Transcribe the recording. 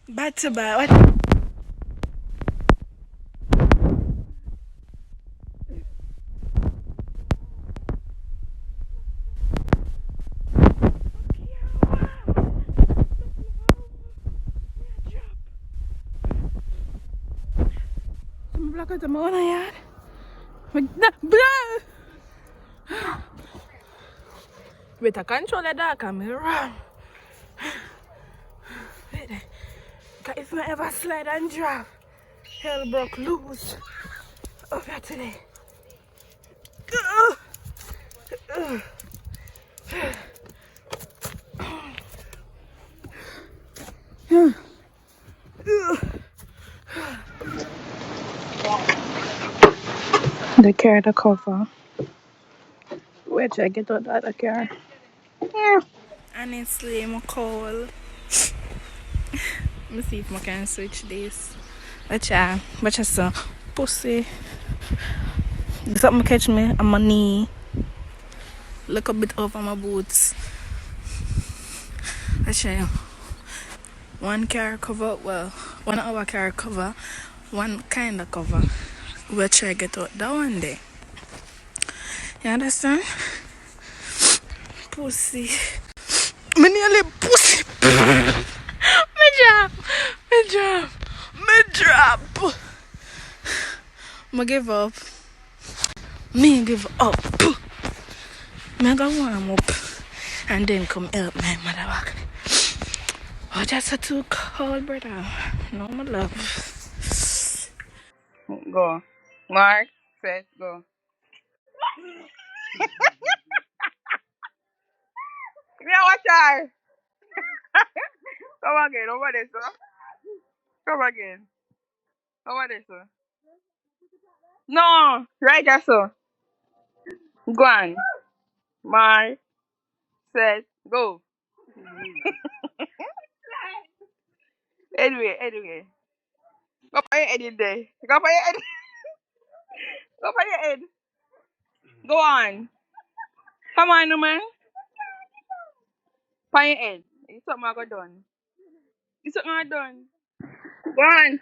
Bad to bad. What? Some block out my own yard. Better control the dog, I'm wrong. Cause if I ever slide and drop, hell broke loose over today. They carry the cover. Where should I get out the other car? Yeah. Honestly, I'm cold. Let me see if I can switch this. Watch out, so pussy. Something catch me on my knee. Look a bit over my boots. Watch out. One car cover, well, 1 hour car cover, one kind of cover. We'll try to get out that one day. You understand? Pussy. Me nearly pussy. Me drop. Me drop. Me drop. Me give up. Me give up. Me go warm up. And then come help my mother back. Oh, that's a too cold, brother. No, my love. Go. Mark, set, go. Yeah, watch out. Come again, over there, sir. Come again. Over there, sir. No, right there, sir. Go on. Mark, set, go. Anyway. Go for your head in there. Go for your head. Go for your head. Go on. Come on, no man. For your head. It's something I got done. It's something I done. Go on.